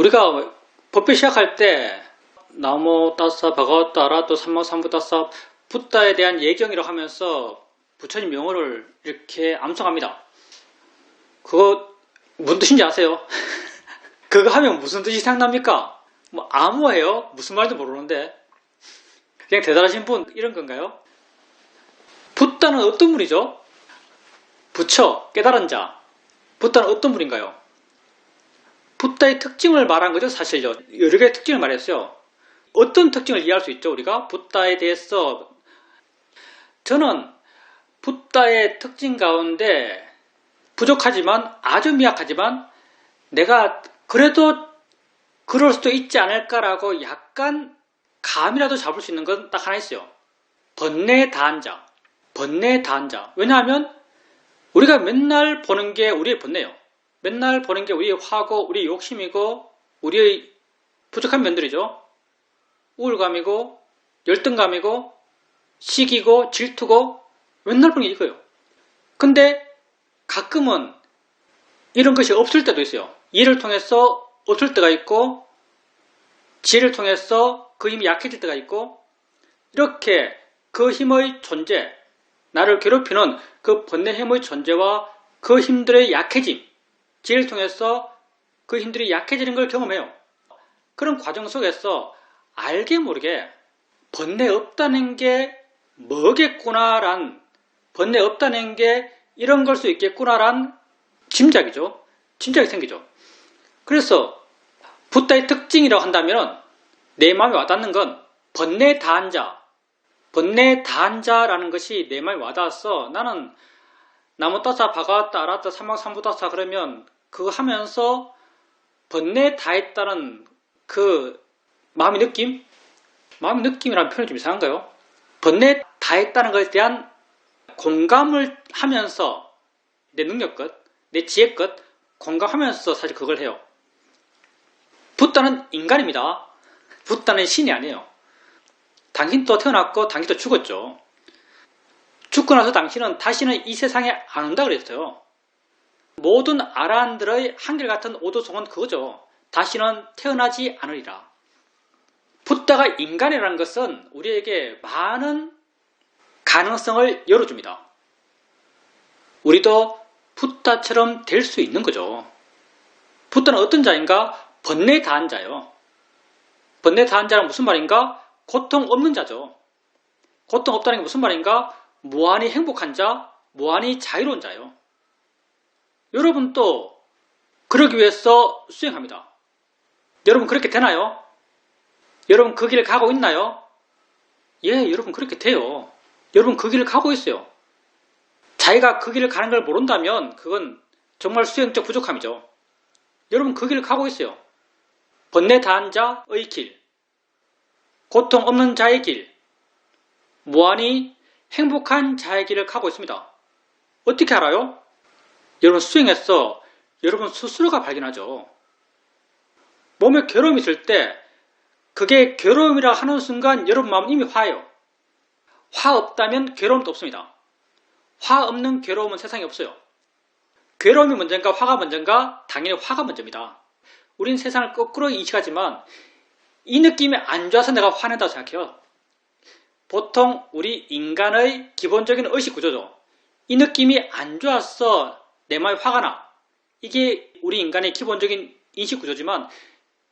우리가 법회 시작할 때 나모 따사 바가와따 아라또 삼마삼부 따사 붓다에 대한 예경이라고 하면서 부처님 명호를 이렇게 암송합니다. 그거 무슨 뜻인지 아세요? 그거 하면 무슨 뜻이 생각납니까? 뭐 암호예요? 무슨 말도 모르는데 그냥 대단하신 분 이런 건가요? 붓다는 어떤 분이죠? 부처, 깨달은 자. 붓다는 어떤 분인가요? 붓다의 특징을 말한 거죠, 사실요. 여러 개의 특징을 말했어요. 어떤 특징을 이해할 수 있죠, 우리가? 붓다에 대해서. 저는 붓다의 특징 가운데 부족하지만, 아주 미약하지만, 내가 그래도 그럴 수도 있지 않을까라고 약간 감이라도 잡을 수 있는 건 딱 하나 있어요. 번뇌에 다한 자. 번뇌에 다한 자. 왜냐하면 우리가 맨날 보는 게 우리의 번뇌예요. 맨날 보는 게 우리의 화고, 우리의 욕심이고, 우리의 부족한 면들이죠. 우울감이고, 열등감이고, 시기고, 질투고, 맨날 보는 게 이거예요. 근데 가끔은 이런 것이 없을 때도 있어요. 이해를 통해서 없을 때가 있고, 지혜를 통해서 그 힘이 약해질 때가 있고, 이렇게 그 힘의 존재, 나를 괴롭히는 그 번뇌 힘의 존재와 그 힘들의 약해짐, 지혜를 통해서 그 힘들이 약해지는 걸 경험해요. 그런 과정 속에서 알게 모르게 번뇌 없다는 게 뭐겠구나란, 번뇌 없다는 게 이런 걸 수 있겠구나란 짐작이죠. 짐작이 생기죠. 그래서 붓다의 특징이라고 한다면 내 마음에 와닿는 건 번뇌에 다한 자, 번뇌에 다한 자라는 것이 내 마음에 와닿았어. 나는 나무 따사 바가왔다 알았다 삼박삼부 따사 그러면 그거 하면서 번뇌에 다했다는 그 마음의 느낌? 마음의 느낌이라는 표현이 좀 이상한가요? 번뇌에 다했다는 것에 대한 공감을 하면서 내 능력껏, 내 지혜껏 공감하면서 사실 그걸 해요. 붓다는 인간입니다. 붓다는 신이 아니에요. 당신도 태어났고 당신도 죽었죠. 죽고 나서 당신은 다시는 이 세상에 안 온다 그랬어요. 모든 아라한들의 한결같은 오도송은 그거죠. 다시는 태어나지 않으리라. 붓다가 인간이라는 것은 우리에게 많은 가능성을 열어줍니다. 우리도 붓다처럼 될 수 있는 거죠. 붓다는 어떤 자인가? 번뇌에 다한 자예요. 번뇌에 다한 자는 무슨 말인가? 고통 없는 자죠. 고통 없다는 게 무슨 말인가? 무한히 행복한 자, 무한히 자유로운 자예요. 여러분도 그러기 위해서 수행합니다. 여러분 그렇게 되나요? 여러분 그 길을 가고 있나요? 예, 여러분 그렇게 돼요. 여러분 그 길을 가고 있어요. 자기가 그 길을 가는 걸 모른다면 그건 정말 수행적 부족함이죠. 여러분 그 길을 가고 있어요. 번뇌 다한 자의 길, 고통 없는 자의 길, 무한히 행복한 자의 길을 가고 있습니다. 어떻게 알아요? 여러분 수행해서 여러분 스스로가 발견하죠. 몸에 괴로움이 있을 때 그게 괴로움이라 하는 순간 여러분 마음은 이미 화예요. 화 없다면 괴로움도 없습니다. 화 없는 괴로움은 세상에 없어요. 괴로움이 먼저인가 화가 먼저인가? 당연히 화가 먼저입니다. 우린 세상을 거꾸로 인식하지만 이 느낌이 안 좋아서 내가 화낸다고 생각해요. 보통 우리 인간의 기본적인 의식 구조죠. 이 느낌이 안 좋아서 내 마음에 화가 나. 이게 우리 인간의 기본적인 인식 구조지만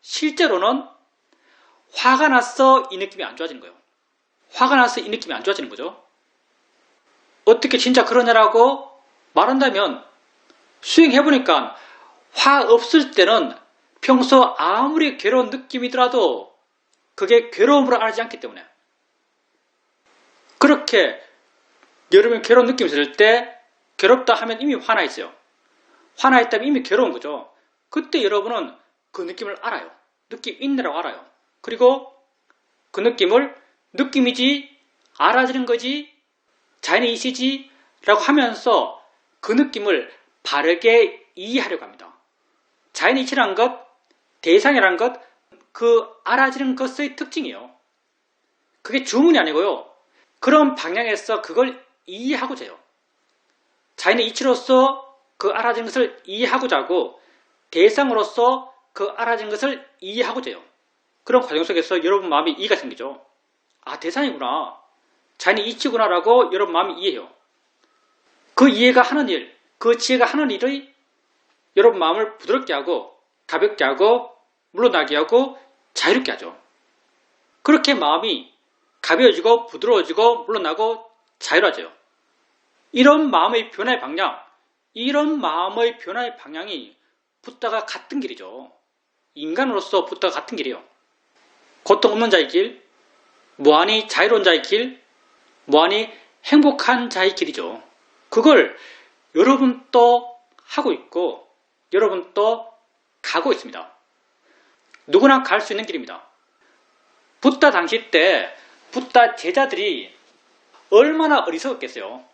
실제로는 화가 나서 이 느낌이 안 좋아지는 거예요. 화가 나서 이 느낌이 안 좋아지는 거죠. 어떻게 진짜 그러냐라고 말한다면 수행해보니까 화 없을 때는 평소 아무리 괴로운 느낌이더라도 그게 괴로움으로 알지 않기 때문에 그렇게 여러분 괴로운 느낌이 있을 때 괴롭다 하면 이미 화나 있어요. 화나 있다면 이미 괴로운 거죠. 그때 여러분은 그 느낌을 알아요. 느낌 있느라고 알아요. 그리고 그 느낌을 느낌이지 알아지는 거지 자연의 이시지 라고 하면서 그 느낌을 바르게 이해하려고 합니다. 자연의 이치라는 것, 대상이라는 것, 그 알아지는 것의 특징이에요. 그게 주문이 아니고요. 그런 방향에서 그걸 이해하고자 해요. 자연의 이치로서 그 알아지는 것을 이해하고자 하고 대상으로서 그 알아진 것을 이해하고자 해요. 그런 과정 속에서 여러분 마음에 이해가 생기죠. 아, 대상이구나. 자연의 이치구나라고 여러분 마음이 이해해요. 그 이해가 하는 일, 그 지혜가 하는 일의 여러분 마음을 부드럽게 하고 가볍게 하고 물러나게 하고 자유롭게 하죠. 그렇게 마음이 가벼워지고 부드러워지고 물러나고 자유로워져요. 이런 마음의 변화의 방향, 이런 마음의 변화의 방향이 붓다가 같은 길이죠. 인간으로서 붓다가 같은 길이에요. 고통 없는 자의 길, 무한히 자유로운 자의 길, 무한히 행복한 자의 길이죠. 그걸 여러분도 하고 있고 여러분도 가고 있습니다. 누구나 갈 수 있는 길입니다. 붓다 당시 때 붓다 제자들이 얼마나 어리석었겠어요.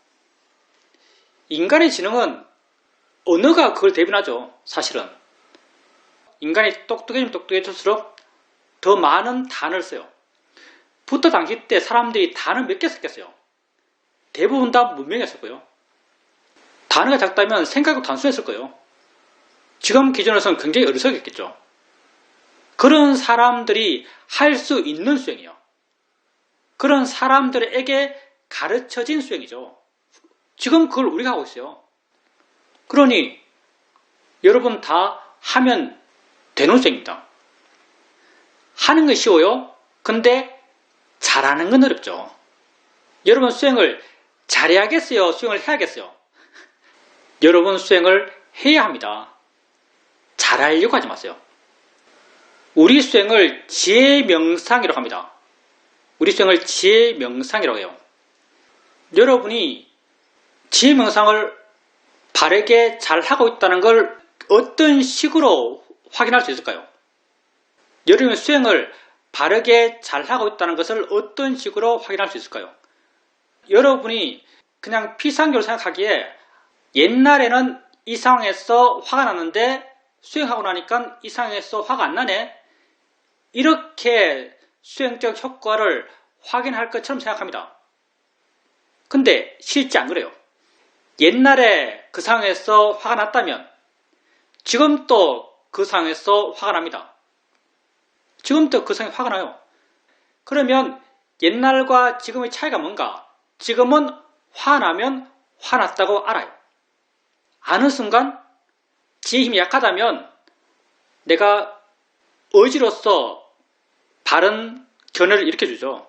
인간의 지능은 언어가 그걸 대변하죠. 사실은 인간이 똑똑해지면 똑똑해질수록 더 많은 단어를 써요. 붓다 당시 때 사람들이 단어 몇 개 썼겠어요. 대부분 다 문명이었고요. 단어가 작다면 생각도 단순했을 거예요. 지금 기준으로서는 굉장히 어리석었겠죠. 그런 사람들이 할 수 있는 수행이에요. 그런 사람들에게 가르쳐진 수행이죠. 지금 그걸 우리가 하고 있어요. 그러니 여러분 다 하면 되는 수행입니다. 하는 건 쉬워요. 근데 잘하는 건 어렵죠. 여러분 수행을 잘해야겠어요? 수행을 해야겠어요? 여러분 수행을 해야 합니다. 잘하려고 하지 마세요. 우리 수행을 지혜명상이라고 합니다. 우리 수행을 지혜명상이라고 해요. 여러분이 지혜명상을 바르게 잘하고 있다는 걸 어떤 식으로 확인할 수 있을까요? 여러분이 수행을 바르게 잘하고 있다는 것을 어떤 식으로 확인할 수 있을까요? 여러분이 그냥 피상적으로 생각하기에 옛날에는 이 상황에서 화가 났는데 수행하고 나니까 이 상황에서 화가 안 나네. 이렇게 수행적 효과를 확인할 것처럼 생각합니다. 근데 실제 안 그래요. 옛날에 그 상황에서 화가 났다면 지금 또 그 상황에서 화가 납니다. 지금도 그 상황에 화가 나요. 그러면 옛날과 지금의 차이가 뭔가? 지금은 화나면 화났다고 알아요. 아는 순간 지의 힘이 약하다면 내가 의지로서 바른 견해를 일으켜주죠.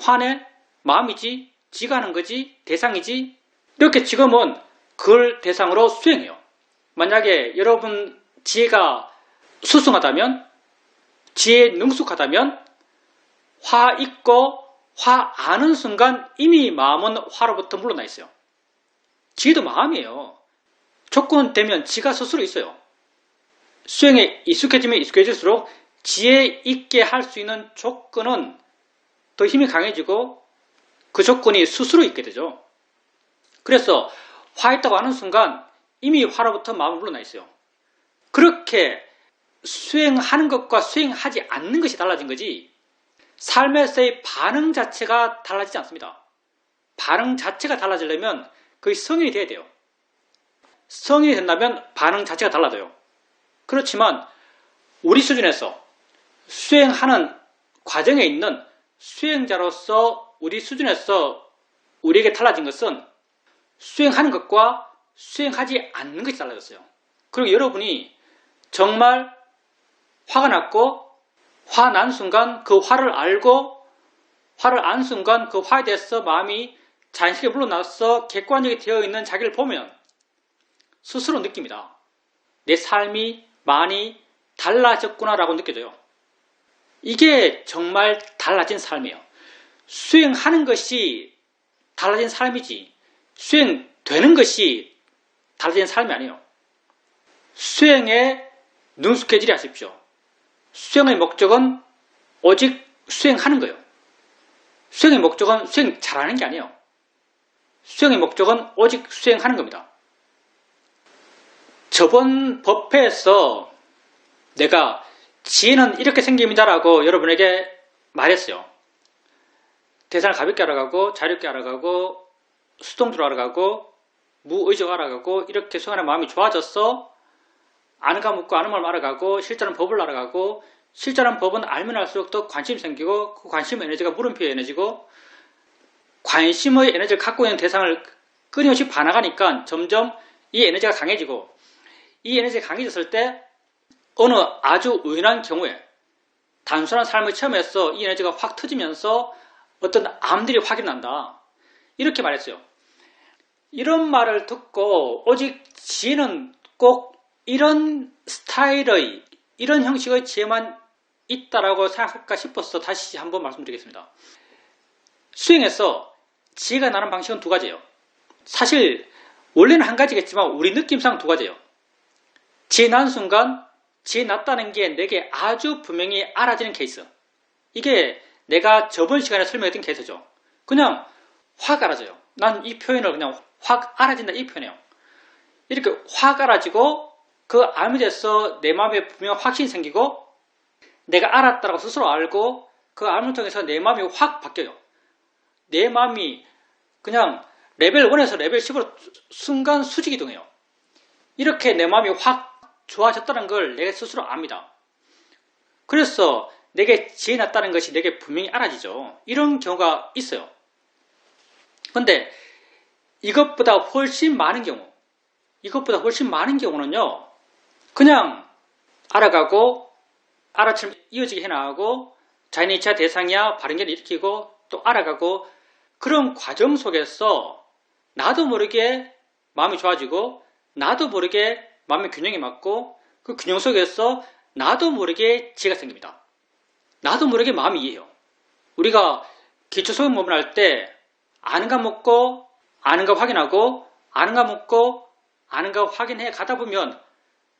화내? 마음이지? 지가 하는 거지? 대상이지? 이렇게 지금은 그걸 대상으로 수행해요. 만약에 여러분 지혜가 수승하다면 지혜에 능숙하다면 화 있고 화 아는 순간 이미 마음은 화로부터 물러나 있어요. 지혜도 마음이에요. 조건 되면 지가 스스로 있어요. 수행에 익숙해지면 익숙해질수록 지혜 있게 할 수 있는 조건은 더 힘이 강해지고 그 조건이 스스로 있게 되죠. 그래서 화 있다고 하는 순간 이미 화로부터 마음이 물러나 있어요. 그렇게 수행하는 것과 수행하지 않는 것이 달라진 거지 삶에서의 반응 자체가 달라지지 않습니다. 반응 자체가 달라지려면 거의 성인이 돼야 돼요. 성인이 된다면 반응 자체가 달라져요. 그렇지만 우리 수준에서 수행하는 과정에 있는 수행자로서 우리 수준에서 우리에게 달라진 것은 수행하는 것과 수행하지 않는 것이 달라졌어요. 그리고 여러분이 정말 화가 났고 화난 순간 그 화를 알고 화를 안 순간 그 화에 대해서 마음이 자연스럽게 물러나서 객관적이 되어 있는 자기를 보면 스스로 느낍니다. 내 삶이 많이 달라졌구나라고 느껴져요. 이게 정말 달라진 삶이에요. 수행하는 것이 달라진 삶이지 수행되는 것이 달라진 삶이 아니에요. 수행에 능숙해지려 하십시오. 수행의 목적은 오직 수행하는 거예요. 수행의 목적은 수행 잘하는 게 아니에요. 수행의 목적은 오직 수행하는 겁니다. 저번 법회에서 내가 지혜는 이렇게 생깁니다라고 여러분에게 말했어요. 대상을 가볍게 알아가고 자유롭게 알아가고 수동적으로 알아가고 무의지로 알아가고 이렇게 수행하는 마음이 좋아졌어? 아는가 묻고 아는 마음을 알아가고 실제는 법을 알아가고 실제는 법은 알면 알수록 더 관심이 생기고 그 관심 에너지가 물음표의 에너지고 관심의 에너지를 갖고 있는 대상을 끊임없이 반항하니까 점점 이 에너지가 강해지고 이 에너지가 강해졌을 때 어느 아주 우연한 경우에 단순한 삶의 체험에서 이 에너지가 확 터지면서 어떤 암들이 확인난다. 이렇게 말했어요. 이런 말을 듣고 오직 지혜는 꼭 이런 스타일의 이런 형식의 지혜만 있다라고 생각할까 싶어서 다시 한번 말씀드리겠습니다. 수행에서 지혜가 나는 방식은 두 가지예요. 사실 원래는 한 가지겠지만 우리 느낌상 두 가지예요. 지혜 난 순간 지혜 났다는 게 내게 아주 분명히 알아지는 케이스. 이게 내가 저번 시간에 설명했던 케이스죠. 그냥 확 알아져요. 난 이 표현을 그냥 확 알아진다 이 표현이에요. 이렇게 확 알아지고 그 알게 돼서 내 마음에 분명 확신이 생기고 내가 알았다라고 스스로 알고 그 알을 통해서 내 마음이 확 바뀌어요. 내 마음이 그냥 레벨 1에서 레벨 10으로 순간 수직이동해요. 이렇게 내 마음이 확 좋아졌다는 걸 내가 스스로 압니다. 그래서 내게 지혜 났다는 것이 내게 분명히 알아지죠. 이런 경우가 있어요. 근데 이것보다 훨씬 많은 경우는요. 그냥 알아가고 알아처럼 이어지게 해나가고 자연의 이차 대상이야 바른견을 일으키고 또 알아가고 그런 과정 속에서 나도 모르게 마음이 좋아지고 나도 모르게 마음의 균형이 맞고 그 균형 속에서 나도 모르게 지혜가 생깁니다. 나도 모르게 마음이 이해해요. 우리가 기초 소형 법문을 할 때 아는가 묻고 아는가 확인하고 아는가 묻고 아는가 확인해 가다 보면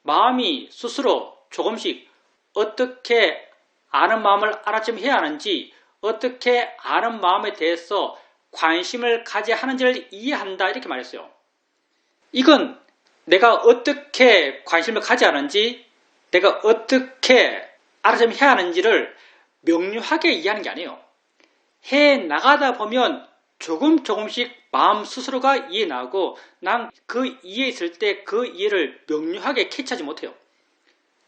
마음이 스스로 조금씩 어떻게 아는 마음을 알아쯤 해야 하는지 어떻게 아는 마음에 대해서 관심을 가져야 하는지를 이해한다 이렇게 말했어요. 이건 내가 어떻게 관심을 가져야 하는지 내가 어떻게 알아차림 해야 하는지를 명료하게 이해하는 게 아니에요. 해 나가다 보면 조금씩 마음 스스로가 이해 나고 난 그 이해에 있을 때 그 이해를 명료하게 캐치하지 못해요.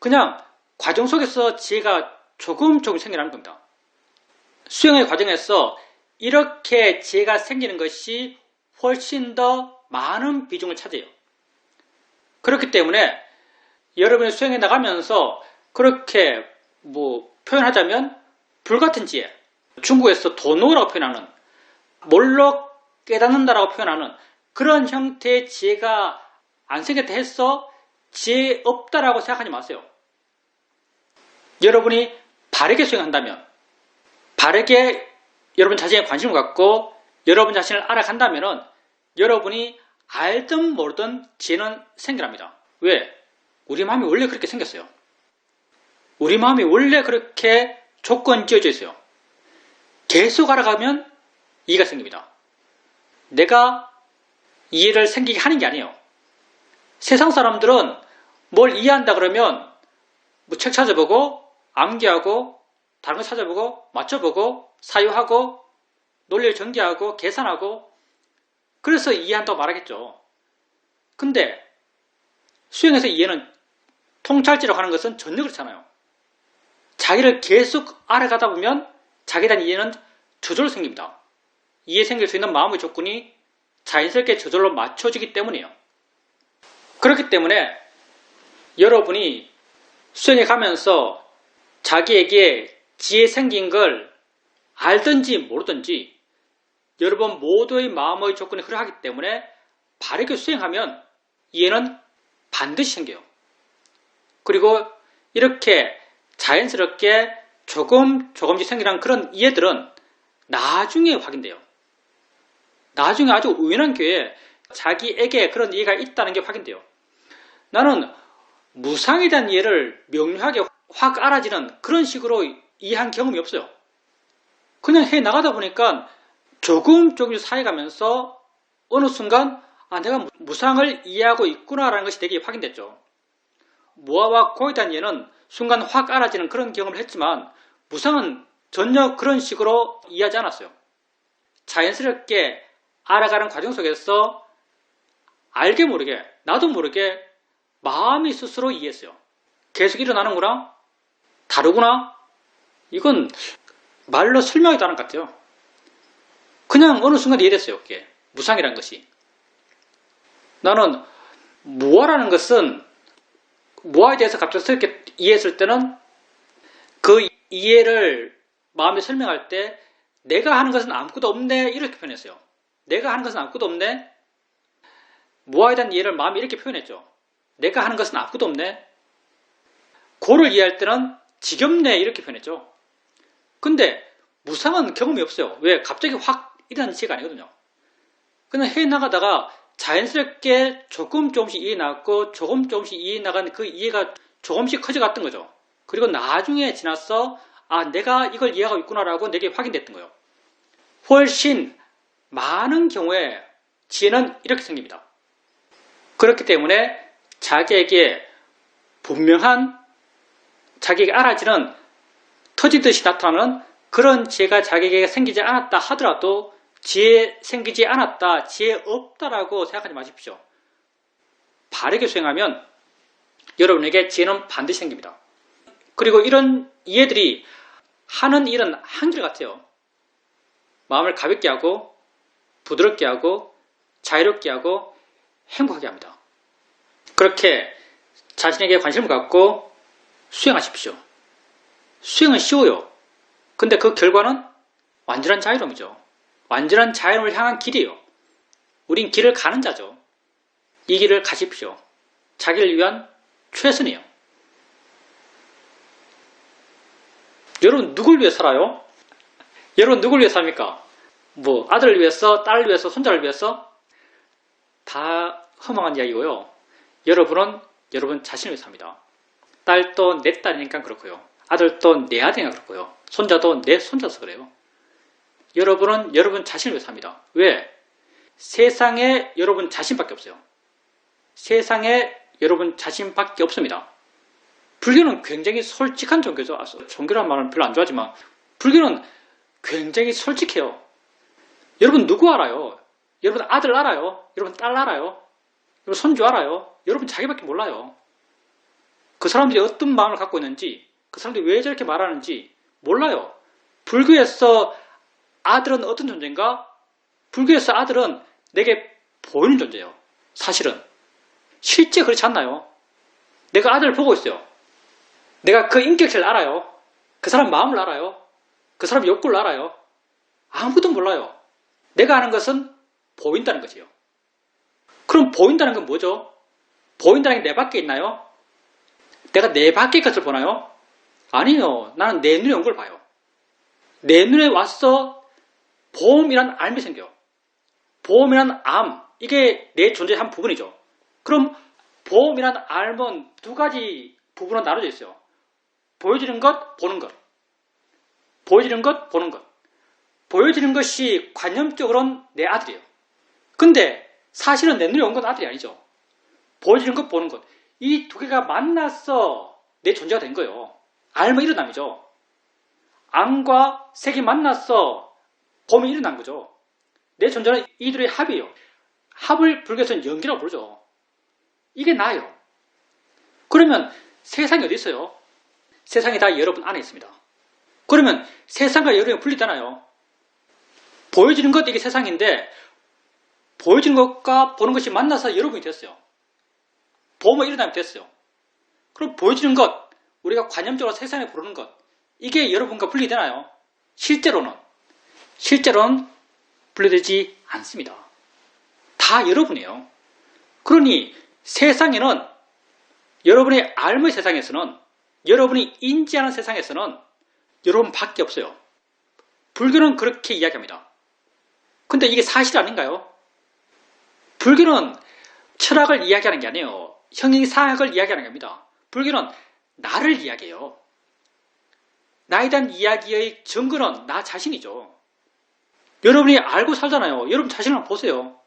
그냥 과정 속에서 지혜가 조금 생겨나는 겁니다. 수행의 과정에서 이렇게 지혜가 생기는 것이 훨씬 더 많은 비중을 차지해요. 그렇기 때문에 여러분이 수행해 나가면서 그렇게 표현하자면 불같은 지혜, 중국에서 도노라고 표현하는 몰로 깨닫는다라고 표현하는 그런 형태의 지혜가 안 생겼다 해서 지혜 없다라고 생각하지 마세요. 여러분이 바르게 수행한다면 바르게 여러분 자신에 관심을 갖고 여러분 자신을 알아간다면 여러분이 알든 모르든 지혜는 생겨납니다. 왜? 우리 마음이 원래 그렇게 생겼어요. 우리 마음이 원래 그렇게 조건 지어져 있어요. 계속 알아가면 이해가 생깁니다. 내가 이해를 생기게 하는 게 아니에요. 세상 사람들은 뭘 이해한다 그러면 책 찾아보고 암기하고 다른 거 찾아보고 맞춰보고 사유하고 논리를 전개하고 계산하고 그래서 이해한다고 말하겠죠. 근데 수행에서 이해는 통찰지라고 하는 것은 전혀 그렇잖아요. 자기를 계속 알아가다 보면 자기에 대한 이해는 저절로 생깁니다. 이해 생길 수 있는 마음의 조건이 자연스럽게 저절로 맞춰지기 때문이에요. 그렇기 때문에 여러분이 수행해 가면서 자기에게 지혜 생긴 걸 알든지 모르든지 여러분 모두의 마음의 조건이 그러하기 때문에 바르게 수행하면 이해는 반드시 생겨요. 그리고 이렇게 자연스럽게 조금씩 생기는 그런 이해들은 나중에 확인돼요. 나중에 아주 우연한 기회에 자기에게 그런 이해가 있다는 게 확인돼요. 나는 무상에 대한 이해를 명료하게 확 알아지는 그런 식으로 이해한 경험이 없어요. 그냥 해 나가다 보니까 조금씩 쌓여가면서 어느 순간 내가 무상을 이해하고 있구나라는 것이 되게 확인됐죠. 무아와 공에 대한 이해는 순간 확 알아지는 그런 경험을 했지만 무상은 전혀 그런 식으로 이해하지 않았어요. 자연스럽게 알아가는 과정 속에서 알게 모르게 나도 모르게 마음이 스스로 이해했어요. 계속 일어나는구나? 다르구나? 이건 말로 설명하기도 하는 것 같아요. 그냥 어느 순간 이해됐어요. 그게 무상이라는 것이. 나는 무아라는 것은 무아에 대해서 갑작스럽게 이해했을 때는 그 이해를 마음에 설명할 때 내가 하는 것은 아무것도 없네 이렇게 표현했어요. 내가 하는 것은 아무것도 없네. 무아에 대한 이해를 마음에 이렇게 표현했죠. 내가 하는 것은 아무것도 없네. 고를 이해할 때는 지겹네 이렇게 표현했죠. 근데 무상은 경험이 없어요. 왜? 갑자기 확 일어나는 지가 아니거든요. 그냥 해나가다가 자연스럽게 조금씩 이해 나갔고 조금씩 이해 나간 그 이해가 조금씩 커져갔던 거죠. 그리고 나중에 지나서 아 내가 이걸 이해하고 있구나라고 내게 확인됐던 거예요. 훨씬 많은 경우에 지혜는 이렇게 생깁니다. 그렇기 때문에 자기에게 분명한 자기에게 알아지는 터지듯이 나타나는 그런 지혜가 자기에게 생기지 않았다 하더라도 지혜 생기지 않았다, 지혜 없다라고 생각하지 마십시오. 바르게 수행하면 여러분에게 지혜는 반드시 생깁니다. 그리고 이런 이해들이 하는 일은 한결같아요. 마음을 가볍게 하고 부드럽게 하고 자유롭게 하고 행복하게 합니다. 그렇게 자신에게 관심을 갖고 수행하십시오. 수행은 쉬워요. 근데 그 결과는 완전한 자유로움이죠. 완전한 자유로움을 향한 길이에요. 우린 길을 가는 자죠. 이 길을 가십시오. 자기를 위한 최선이에요. 여러분 누굴 위해 살아요? 여러분 누굴 위해 삽니까? 뭐 아들을 위해서, 딸을 위해서, 손자를 위해서? 다 허망한 이야기고요. 여러분은 여러분 자신을 위해 삽니다. 딸도 내 딸이니까 그렇고요. 아들도 내 아들이니까 그렇고요. 손자도 내 손자서 그래요. 여러분은 여러분 자신을 위해 삽니다. 왜? 세상에 여러분 자신밖에 없어요. 세상에 여러분 자신밖에 없습니다. 불교는 굉장히 솔직한 종교죠. 종교라는 말은 별로 안 좋아하지만 불교는 굉장히 솔직해요. 여러분 누구 알아요? 여러분 아들 알아요? 여러분 딸 알아요? 여러분 손주 알아요? 여러분 자기밖에 몰라요. 그 사람들이 어떤 마음을 갖고 있는지, 그 사람들이 왜 저렇게 말하는지 몰라요. 불교에서 아들은 어떤 존재인가? 불교에서 아들은 내게 보이는 존재예요. 사실은. 실제 그렇지 않나요? 내가 아들을 보고 있어요. 내가 그 인격체를 알아요. 그 사람 마음을 알아요. 그 사람 욕구를 알아요. 아무것도 몰라요. 내가 아는 것은 보인다는 것이에요. 그럼 보인다는 건 뭐죠? 보인다는 게 내 밖에 있나요? 내가 내 밖의 것을 보나요? 아니요. 나는 내 눈에 온 걸 봐요. 내 눈에 와서 보험이란 알미 생겨요. 보험이란 암, 이게 내 존재의 한 부분이죠. 그럼 보험이란 알은 두 가지 부분으로 나눠져 있어요. 보여지는 것, 보는 것. 보여지는 것, 보는 것. 보여지는 것이 관념적으로는 내 아들이에요. 근데 사실은 내 눈에 온 건 아들이 아니죠. 보여지는 것, 보는 것. 이 두 개가 만나서 내 존재가 된 거예요. 알면 일어남이죠. 암과 색이 만나서 봄이 일어난 거죠. 내 존재는 이들의 합이에요. 합을 불교에서는 연기라고 부르죠. 이게 나예요. 그러면 세상이 어디 있어요? 세상이 다 여러분 안에 있습니다. 그러면 세상과 여러분이 분리되나요? 보여지는 것 이게 세상인데 보여지는 것과 보는 것이 만나서 여러분이 됐어요. 보험이 일어나면 됐어요. 그럼 보여지는 것, 우리가 관념적으로 세상에 부르는 것, 이게 여러분과 분리되나요? 실제로는 분리되지 않습니다. 다 여러분이에요. 그러니 세상에는 여러분의 알의 세상에서는 여러분이 인지하는 세상에서는 여러분밖에 없어요. 불교는 그렇게 이야기합니다. 근데 이게 사실 아닌가요? 불교는 철학을 이야기하는 게 아니에요. 형이상학을 이야기하는 겁니다. 불교는 나를 이야기해요. 나에 대한 이야기의 근거는 나 자신이죠. 여러분이 알고 살잖아요. 여러분 자신을 한번 보세요.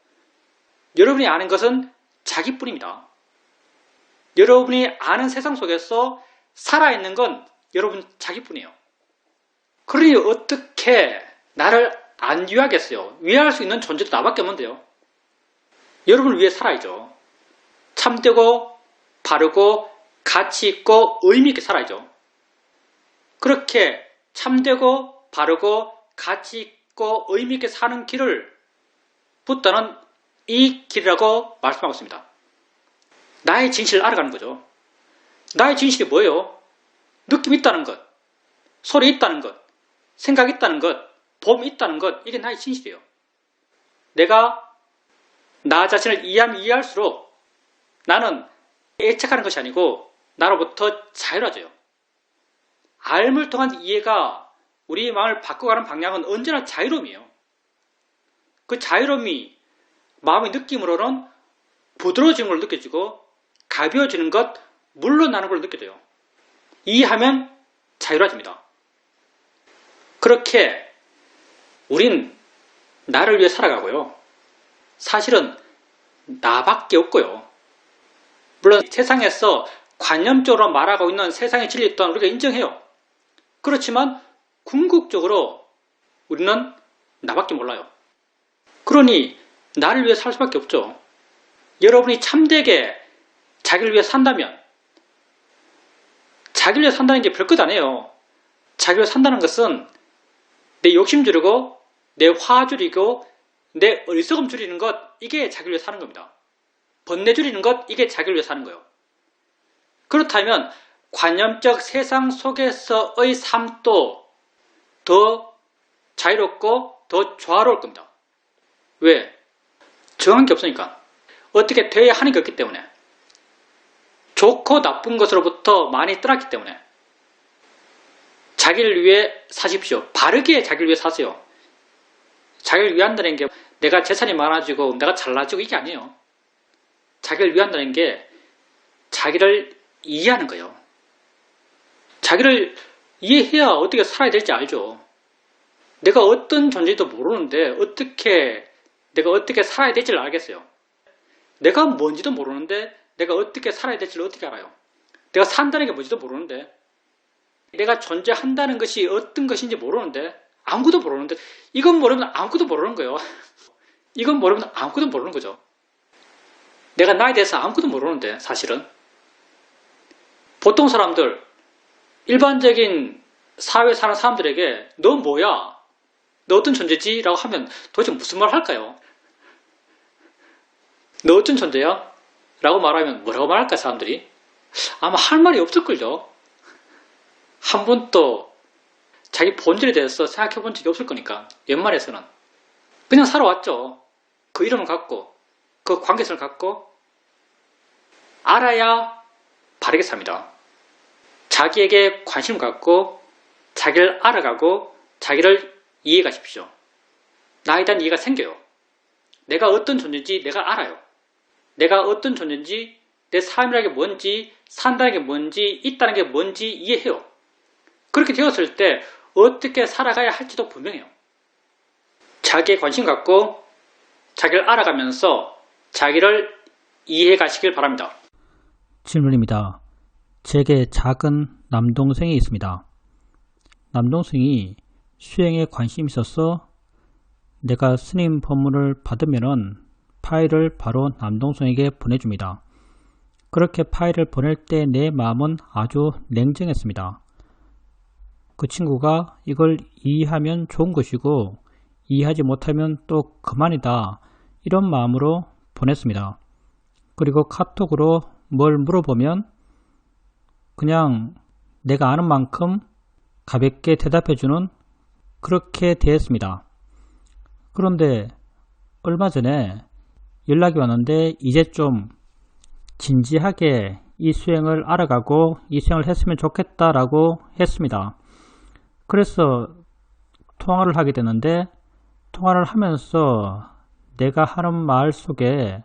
여러분이 아는 것은 자기뿐입니다. 여러분이 아는 세상 속에서 살아있는 건 여러분 자기뿐이에요. 그러니 어떻게 나를 안 위하겠어요? 위할 수 있는 존재도 나밖에 없는데요. 여러분을 위해 살아야죠. 참되고 바르고 가치 있고 의미 있게 살아야죠. 그렇게 참되고 바르고 가치 있고 의미 있게 사는 길을 부다는 이 길이라고 말씀하고 있습니다. 나의 진실을 알아가는 거죠. 나의 진실이 뭐예요? 느낌 있다는 것, 소리 있다는 것, 생각 있다는 것, 봄 있다는 것, 이게 나의 진실이에요. 내가 나 자신을 이해하면 이해할수록 나는 애착하는 것이 아니고 나로부터 자유로워져요. 알을 통한 이해가 우리 마음을 바꿔가는 방향은 언제나 자유로움이에요. 그 자유로움이 마음의 느낌으로는 부드러워지는 걸 느껴지고 가벼워지는 것, 물러나는 걸 느껴져요. 이해하면 자유로워집니다. 그렇게 우린 나를 위해 살아가고요. 사실은 나밖에 없고요. 물론 세상에서 관념적으로 말하고 있는 세상의 진리 또한 우리가 인정해요. 그렇지만 궁극적으로 우리는 나밖에 몰라요. 그러니 나를 위해 살 수밖에 없죠. 여러분이 참되게 자기를 위해 산다면 자기를 위해 산다는 게 별것 아니에요. 자기를 위해 산다는 것은 내 욕심 줄이고 내 화 줄이고 내 어리석음 줄이는 것, 이게 자기를 위해 사는 겁니다. 번뇌 줄이는 것, 이게 자기를 위해 사는 거예요. 그렇다면 관념적 세상 속에서의 삶도 더 자유롭고 더 조화로울 겁니다. 왜? 정한 게 없으니까. 어떻게 돼야 하는 게 없기 때문에. 좋고 나쁜 것으로부터 많이 떠났기 때문에. 자기를 위해 사십시오. 바르게 자기를 위해 사세요. 자기를 위한다는 게 내가 재산이 많아지고 내가 잘나지고 이게 아니에요. 자기를 위한다는 게 자기를 이해하는 거예요. 자기를 이해해야 어떻게 살아야 될지 알죠. 내가 어떤 존재인지도 모르는데 내가 어떻게 살아야 될지를 알겠어요. 내가 뭔지도 모르는데 내가 어떻게 살아야 될지를 어떻게 알아요. 내가 산다는 게 뭔지도 모르는데 내가 존재한다는 것이 어떤 것인지 모르는데 아무것도 모르는데 이건 모르면 아무것도 모르는 거예요. 이건 모르면 아무것도 모르는 거죠. 내가 나에 대해서 아무것도 모르는데 사실은 보통 사람들, 일반적인 사회에 사는 사람들에게 너 뭐야? 너 어떤 존재지? 라고 하면 도대체 무슨 말 할까요? 너 어떤 존재야? 라고 말하면 뭐라고 말할까 사람들이? 아마 할 말이 없을걸요. 한 번도 자기 본질에 대해서 생각해 본 적이 없을 거니까 웬만해서는 그냥 살아왔죠. 그 이름을 갖고 그 관계성을 갖고 알아야 바르게 삽니다. 자기에게 관심을 갖고 자기를 알아가고 자기를 이해가십시오. 나에 대한 이해가 생겨요. 내가 어떤 존재인지 내가 알아요. 내가 어떤 존재인지 내 삶이라는 게 뭔지 산다는 게 뭔지 있다는 게 뭔지 이해해요. 그렇게 되었을 때 어떻게 살아가야 할지도 분명해요. 자기에 관심 갖고 자기를 알아가면서 자기를 이해해 가시길 바랍니다. 질문입니다. 제게 작은 남동생이 있습니다. 남동생이 수행에 관심이 있어서 내가 스님 법문을 받으면 파일을 바로 남동생에게 보내줍니다. 그렇게 파일을 보낼 때 내 마음은 아주 냉정했습니다. 그 친구가 이걸 이해하면 좋은 것이고 이해하지 못하면 또 그만이다, 이런 마음으로 보냈습니다. 그리고 카톡으로 뭘 물어보면 그냥 내가 아는 만큼 가볍게 대답해주는 그렇게 대했습니다. 그런데 얼마 전에 연락이 왔는데 이제 좀 진지하게 이 수행을 알아가고 이 수행을 했으면 좋겠다라고 했습니다. 그래서 통화를 하게 되는데 통화를 하면서 내가 하는 말 속에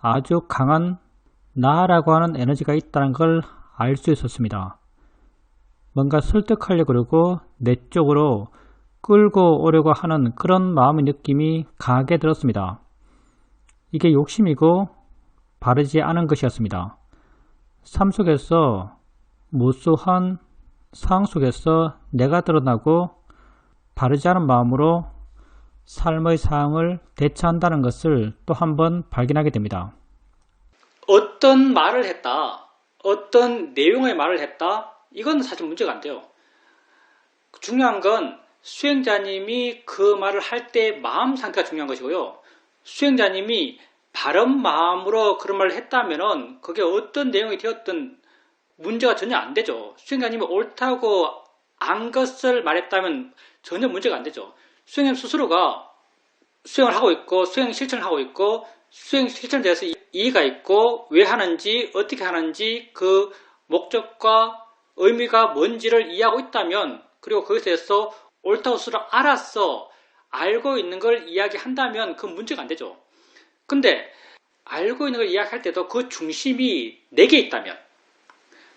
아주 강한 나라고 하는 에너지가 있다는 걸 알 수 있었습니다. 뭔가 설득하려고 그러고 내 쪽으로 끌고 오려고 하는 그런 마음의 느낌이 강하게 들었습니다. 이게 욕심이고 바르지 않은 것이었습니다. 삶 속에서 무수한 상황 속에서 내가 드러나고 바르지 않은 마음으로 삶의 상황을 대처한다는 것을 또 한 번 발견하게 됩니다. 어떤 말을 했다, 어떤 내용의 말을 했다, 이건 사실 문제가 안 돼요. 중요한 건 수행자님이 그 말을 할 때 마음 상태가 중요한 것이고요. 수행자님이 바른 마음으로 그런 말을 했다면은 그게 어떤 내용이 되었든 문제가 전혀 안 되죠. 수행자님이 옳다고 안 것을 말했다면 전혀 문제가 안 되죠. 수행자님 스스로가 수행을 하고 있고 수행 실천을 하고 있고 수행 실천에 대해서 이해가 있고 왜 하는지 어떻게 하는지 그 목적과 의미가 뭔지를 이해하고 있다면, 그리고 거기에 대해서 옳다고 스스로 알아서 알고 있는 걸 이야기한다면 그 문제가 안 되죠. 근데 알고 있는 걸 이야기할 때도 그 중심이 내게 있다면,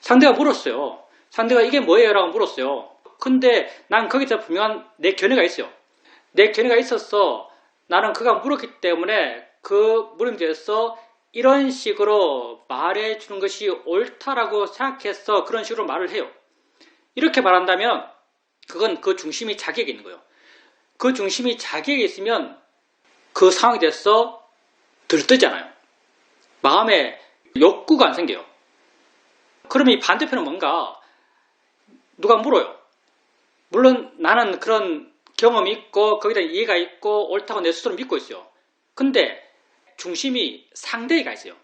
상대가 물었어요. 상대가 이게 뭐예요? 라고 물었어요. 근데 난 거기에 대해서 분명한 내 견해가 있어요. 내 견해가 있어서 나는 그가 물었기 때문에 그 물음에 대해서 이런 식으로 말해주는 것이 옳다라고 생각해서 그런 식으로 말을 해요. 이렇게 말한다면 그건 그 중심이 자기에게 있는 거예요. 그 중심이 자기에게 있으면 그 상황에 대해서 들뜨잖아요. 마음에 욕구가 안 생겨요. 그러면 이 반대편은 뭔가, 누가 물어요. 물론 나는 그런 경험이 있고 거기다 이해가 있고 옳다고 내 스스로 믿고 있어요. 근데 중심이 상대에 가 있어요.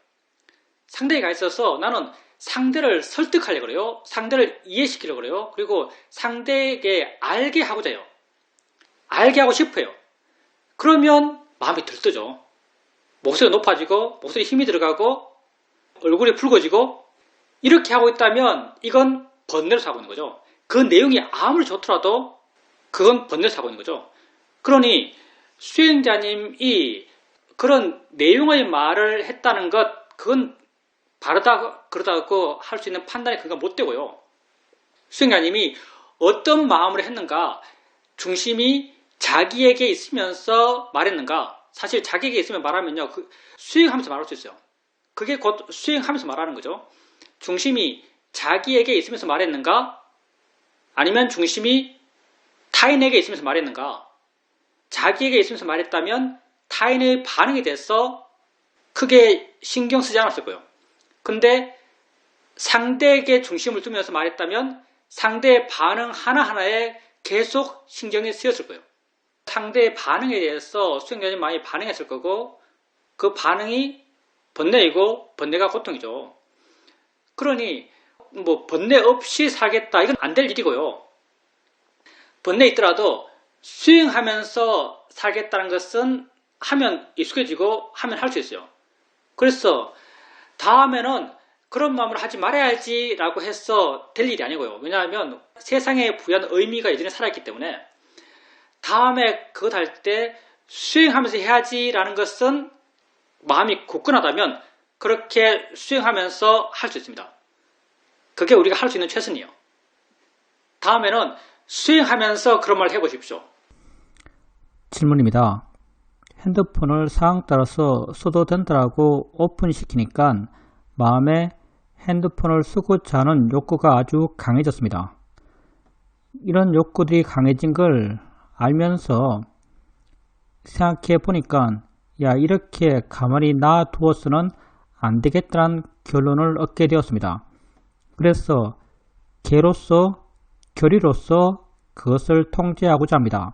상대에 가 있어서 나는 상대를 설득하려고 그래요. 상대를 이해시키려고 그래요. 그리고 상대에게 알게 하고자 해요. 알게 하고 싶어요. 그러면 마음이 들뜨죠. 목소리가 높아지고 목소리에 힘이 들어가고 얼굴이 붉어지고, 이렇게 하고 있다면 이건 번뇌로 사고 있는 거죠. 그 내용이 아무리 좋더라도 그건 번뇌로 사고 있는 거죠. 그러니 수행자님이 그런 내용의 말을 했다는 것, 그건 바르다 그러다고 할 수 있는 판단이 그가 못 되고요. 수행자님이 어떤 마음으로 했는가, 중심이 자기에게 있으면서 말했는가. 사실 자기에게 있으면 말하면요, 수행하면서 말할 수 있어요. 그게 곧 수행하면서 말하는 거죠. 중심이 자기에게 있으면서 말했는가, 아니면 중심이 타인에게 있으면서 말했는가. 자기에게 있으면서 말했다면 타인의 반응에 대해서 크게 신경 쓰지 않았을 거예요. 근데 상대에게 중심을 두면서 말했다면 상대의 반응 하나하나에 계속 신경이 쓰였을 거예요. 상대의 반응에 대해서 수행자님이 많이 반응했을 거고, 그 반응이 번뇌이고 번뇌가 고통이죠. 그러니 번뇌 없이 살겠다, 이건 안 될 일이고요. 번뇌 있더라도 수행하면서 살겠다는 것은 하면 익숙해지고 하면 할 수 있어요. 그래서 다음에는 그런 마음으로 하지 말아야지 라고 해서 될 일이 아니고요. 왜냐하면 세상에 부여한 의미가 예전에 살아있기 때문에 다음에 그것 할 때 수행하면서 해야지 라는 것은 마음이 굳건하다면 그렇게 수행하면서 할 수 있습니다. 그게 우리가 할 수 있는 최선이에요. 다음에는 수행하면서 그런 말을 해보십시오. 질문입니다. 핸드폰을 상황 따라서 써도 된다라고 오픈시키니까 마음에 핸드폰을 쓰고자 하는 욕구가 아주 강해졌습니다. 이런 욕구들이 강해진 걸 알면서 생각해 보니까 이렇게 가만히 놔두어서는 안 되겠다는 결론을 얻게 되었습니다. 그래서 개로서 교리로서 그것을 통제하고자 합니다.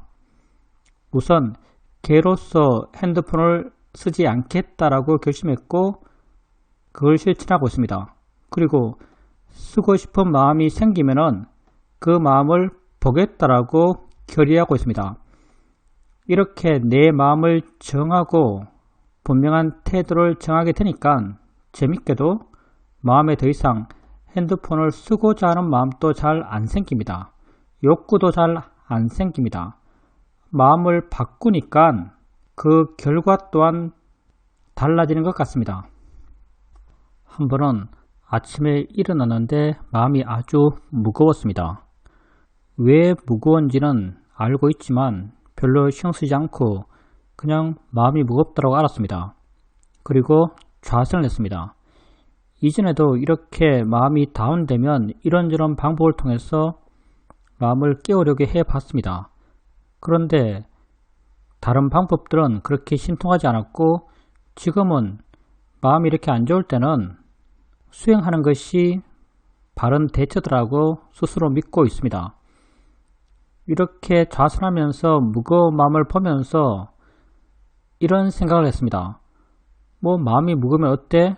우선 개로서 핸드폰을 쓰지 않겠다라고 결심했고 그걸 실천하고 있습니다. 그리고 쓰고 싶은 마음이 생기면은 그 마음을 보겠다라고 결의하고 있습니다. 이렇게 내 마음을 정하고 분명한 태도를 정하게 되니까 재밌게도 마음에 더 이상 핸드폰을 쓰고자 하는 마음도 잘 안 생깁니다. 욕구도 잘 안 생깁니다. 마음을 바꾸니까 그 결과 또한 달라지는 것 같습니다. 한 번은 아침에 일어났는데 마음이 아주 무거웠습니다. 왜 무거운지는 알고 있지만 별로 신경 쓰지 않고 그냥 마음이 무겁다고 알았습니다. 그리고 좌선을 했습니다. 이전에도 이렇게 마음이 다운되면 이런저런 방법을 통해서 마음을 깨우려고 해봤습니다. 그런데 다른 방법들은 그렇게 신통하지 않았고 지금은 마음이 이렇게 안 좋을 때는 수행하는 것이 바른 대처더라고 스스로 믿고 있습니다. 이렇게 좌선하면서 무거운 마음을 보면서 이런 생각을 했습니다. 뭐 마음이 무거우면 어때?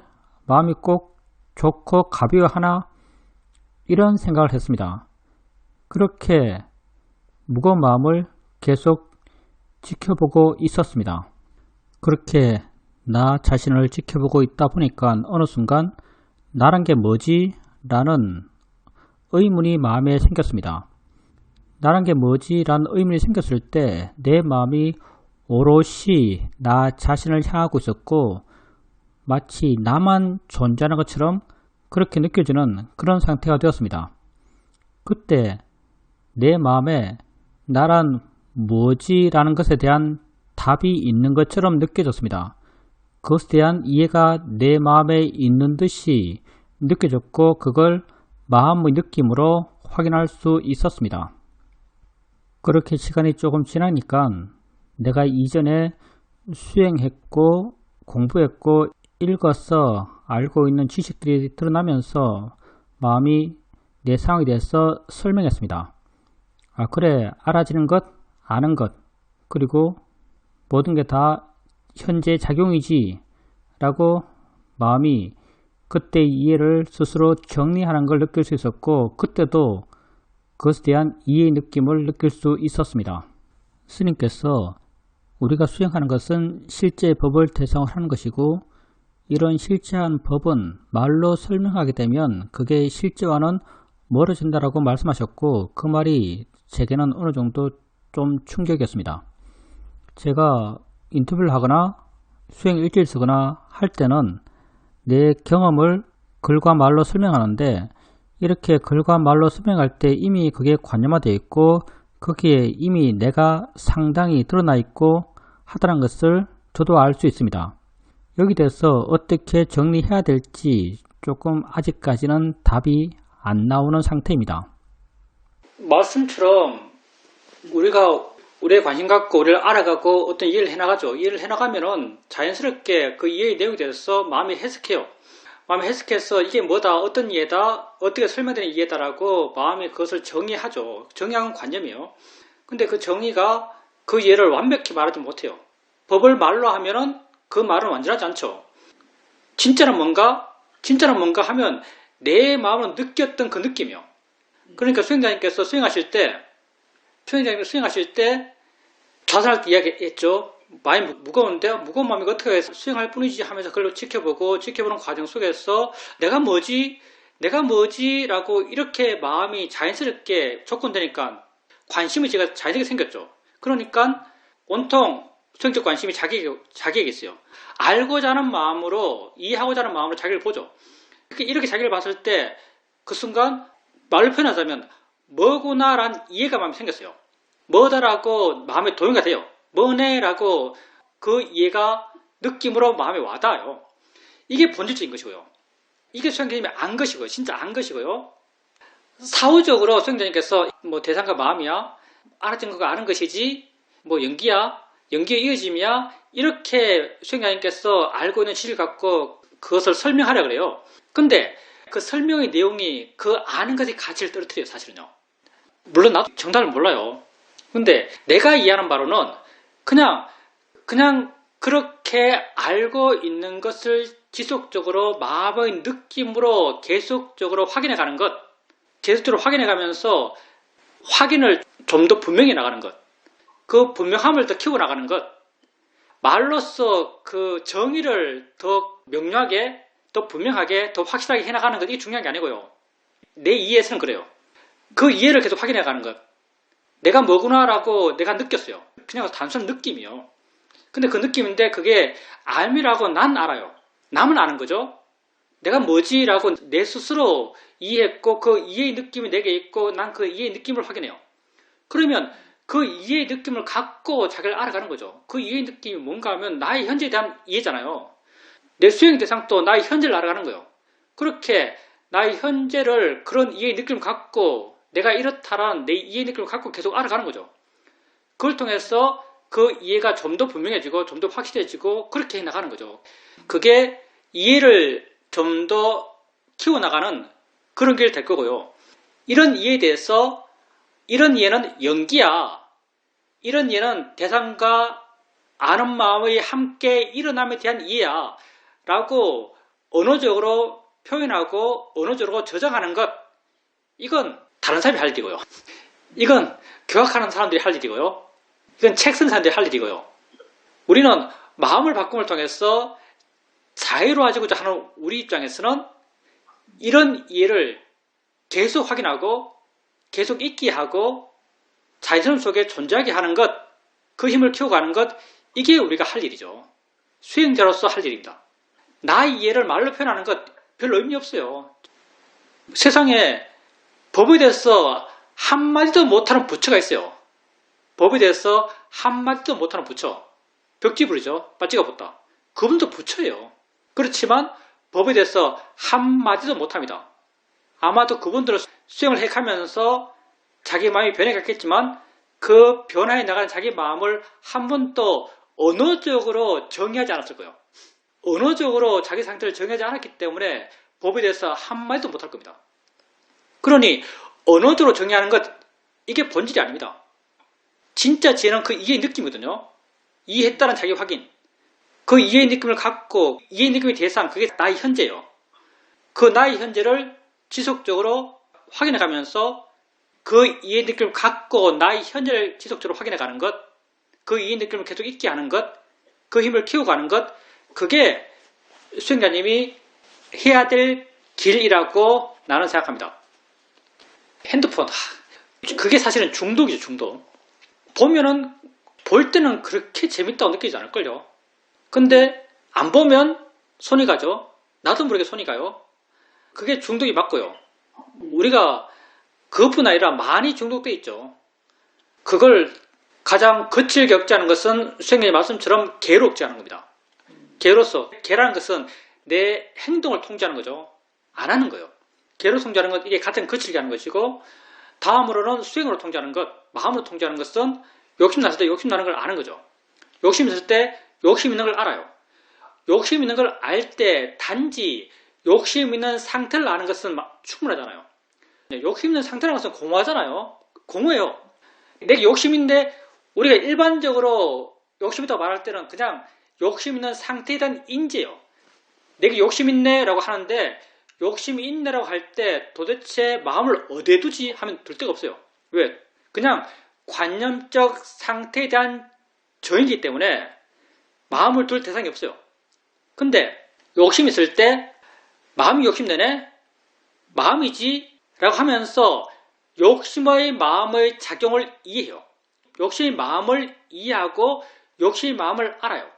마음이 꼭 좋고 가벼워하나? 이런 생각을 했습니다. 그렇게 무거운 마음을 계속 지켜보고 있었습니다. 그렇게 나 자신을 지켜보고 있다 보니까 어느 순간 나란 게 뭐지? 라는 의문이 마음에 생겼습니다. 나란 게 뭐지? 라는 의문이 생겼을 때 내 마음이 오롯이 나 자신을 향하고 있었고 마치 나만 존재하는 것처럼 그렇게 느껴지는 그런 상태가 되었습니다. 그때 내 마음에 나란 뭐지? 라는 것에 대한 답이 있는 것처럼 느껴졌습니다. 그것에 대한 이해가 내 마음에 있는 듯이 느껴졌고 그걸 마음의 느낌으로 확인할 수 있었습니다. 그렇게 시간이 조금 지나니까 내가 이전에 수행했고 공부했고 읽어서 알고 있는 지식들이 드러나면서 마음이 내 상황에 대해서 설명했습니다. 아, 그래, 알아지는 것, 아는 것, 그리고 모든 게 다 현재 작용이지 라고 마음이 그때 이해를 스스로 정리하는 걸 느낄 수 있었고 그때도 그것에 대한 이해의 느낌을 느낄 수 있었습니다. 스님께서 우리가 수행하는 것은 실제 법을 대상으로 하는 것이고 이런 실제한 법은 말로 설명하게 되면 그게 실제와는 멀어진다라고 말씀하셨고 그 말이 제게는 어느 정도 좀 충격이었습니다. 제가 인터뷰를 하거나 수행 일지를 쓰거나 할 때는 내 경험을 글과 말로 설명하는데 이렇게 글과 말로 설명할 때 이미 그게 관념화되어 있고 거기에 이미 내가 상당히 드러나 있고 하다는 것을 저도 알 수 있습니다. 여기 대해서 어떻게 정리해야 될지 조금 아직까지는 답이 안 나오는 상태입니다. 말씀처럼 우리가 우리의 관심 갖고 우리를 알아가고 어떤 이해를 해나가죠. 이해를 해나가면은 자연스럽게 그 이해의 내용에 대해서 마음이 해석해요. 마음이 해석해서 이게 뭐다, 어떤 이해다, 어떻게 설명되는 이해다라고 마음이 그것을 정의하죠. 정의하는 관념이에요. 근데 그 정의가 그 이해를 완벽히 말하지 못해요. 법을 말로 하면은 그 말은 완전하지 않죠. 진짜는 뭔가 하면 내 마음으로 느꼈던 그 느낌이요. 그러니까 수행자님께서 수행하실 때 좌선할 때 이야기했죠. 많이 무거운데 무거운 마음이 어떻게 해서 수행할 뿐이지 하면서 그걸 지켜보는 과정 속에서 내가 뭐지 라고 이렇게 마음이 자연스럽게 촉건되니까 관심이 제가 자연스럽게 생겼죠. 그러니까 온통 수행적 관심이 자기에게 있어요. 알고자 하는 마음으로, 이해하고자 하는 마음으로 자기를 보죠. 이렇게 자기를 봤을 때 그 순간 말로 표현하자면 뭐구나라는 이해가 마음에 생겼어요. 뭐다라고 마음에 동요가 돼요. 뭐네라고 그 이해가 느낌으로 마음에 와닿아요. 이게 본질적인 것이고요. 이게 수행자님이 안 것이고요. 진짜 안 것이고요. 사후적으로 수행자님께서 뭐 대상과 마음이야, 알아진 거가 아는 것이지, 뭐 연기에 이어짐이야, 이렇게 수행자님께서 알고 있는 지식을 갖고 그것을 설명하려고 그래요. 근데 그 설명의 내용이 그 아는 것의 가치를 떨어뜨려요, 사실은요. 물론 나도 정답을 몰라요. 근데 내가 이해하는 바로는 그냥 그렇게 알고 있는 것을 지속적으로 마음의 느낌으로 계속적으로 확인해 가는 것, 계속적으로 확인해 가면서 확인을 좀 더 분명히 나가는 것, 그 분명함을 더 키워 나가는 것, 말로써 그 정의를 더 명료하게, 더 분명하게, 더 확실하게 해나가는 것, 이게 중요한 게 아니고요. 내 이해에서는 그래요. 그 이해를 계속 확인해 가는 것. 내가 뭐구나라고 내가 느꼈어요. 그냥 단순한 느낌이요. 근데 그 느낌인데 그게 알미라고 난 알아요. 남은 아는 거죠. 내가 뭐지라고 내 스스로 이해했고 그 이해의 느낌이 내게 있고 난 그 이해의 느낌을 확인해요. 그러면 그 이해의 느낌을 갖고 자기를 알아가는 거죠. 그 이해의 느낌이 뭔가 하면 나의 현재에 대한 이해잖아요. 내 수행 대상도 나의 현재를 알아가는 거예요. 그렇게 나의 현재를 그런 이해의 느낌을 갖고 내가 이렇다라는 내 이해의 느낌을 갖고 계속 알아가는 거죠. 그걸 통해서 그 이해가 좀 더 분명해지고 좀 더 확실해지고 그렇게 해나가는 거죠. 그게 이해를 좀 더 키워나가는 그런 길이 될 거고요. 이런 이해에 대해서 이런 이해는 연기야. 이런 이해는 대상과 아는 마음의 함께 일어남에 대한 이해야. 라고 언어적으로 표현하고 언어적으로 저장하는 것, 이건 다른 사람이 할 일이고요. 이건 교학하는 사람들이 할 일이고요. 이건 책 쓴 사람들이 할 일이고요. 우리는 마음을 바꿈을 통해서 자유로워지고자 하는 우리 입장에서는 이런 이해를 계속 확인하고 계속 있게 하고 자연스러움 속에 존재하게 하는 것, 그 힘을 키워가는 것, 이게 우리가 할 일이죠. 수행자로서 할 일입니다. 나의 이해를 말로 표현하는 것 별로 의미 없어요. 세상에 법에 대해서 한마디도 못하는 부처가 있어요. 법에 대해서 한마디도 못하는 부처. 벽지불이죠. 빠지가 붙다. 그분도 부처예요. 그렇지만 법에 대해서 한마디도 못합니다. 아마도 그분들은 수행을 해가면서 자기 마음이 변해갔겠지만 그 변화해 나가는 자기 마음을 한 번도 언어적으로 정의하지 않았을 거예요. 언어적으로 자기 상태를 정의하지 않았기 때문에 법에 대해서 한마디도 못할 겁니다. 그러니 언어적으로 정의하는 것, 이게 본질이 아닙니다. 진짜 지혜는 그 이해의 느낌이거든요. 이해했다는 자기 확인. 그 이해의 느낌을 갖고 이해의 느낌의 대상, 그게 나의 현재예요. 그 나의 현재를 지속적으로 확인해가면서 그 이해의 느낌을 갖고 나의 현재를 지속적으로 확인해가는 것, 그 이해의 느낌을 계속 있게 하는 것, 그 힘을 키워가는 것, 그게 수행자님이 해야 될 길이라고 나는 생각합니다. 핸드폰, 그게 사실은 중독이죠, 중독. 보면은, 볼 때는 그렇게 재밌다고 느끼지 않을걸요. 근데 안 보면 손이 가죠. 나도 모르게 손이 가요. 그게 중독이 맞고요. 우리가 그것뿐 아니라 많이 중독돼 있죠. 그걸 가장 거칠게 억제하는 것은 수행님의 말씀처럼 개로 억제하는 겁니다. 개로서, 개라는 것은 내 행동을 통제하는 거죠. 안 하는 거예요. 개로 통제하는 것, 이게 가장 거칠게 하는 것이고, 다음으로는 수행으로 통제하는 것, 마음으로 통제하는 것은 욕심 났을 때 욕심 나는 걸 아는 거죠. 욕심 있을 때 욕심 있는 걸 알아요. 욕심 있는 걸 알 때 단지 욕심 있는 상태를 아는 것은 충분하잖아요. 욕심 있는 상태라는 것은 공허하잖아요. 공허해요. 내게 욕심인데 우리가 일반적으로 욕심 있다고 말할 때는 그냥 욕심 있는 상태에 대한 인지예요. 내게 욕심 있네 라고 하는데 욕심이 있네라고 할 때 도대체 마음을 어디에 두지 하면 둘 데가 없어요. 왜? 그냥 관념적 상태에 대한 저인이기 때문에 마음을 둘 대상이 없어요. 근데 욕심 있을 때 마음이 욕심내네? 마음이지? 라고 하면서 욕심의 마음의 작용을 이해해요. 욕심의 마음을 이해하고 욕심의 마음을 알아요.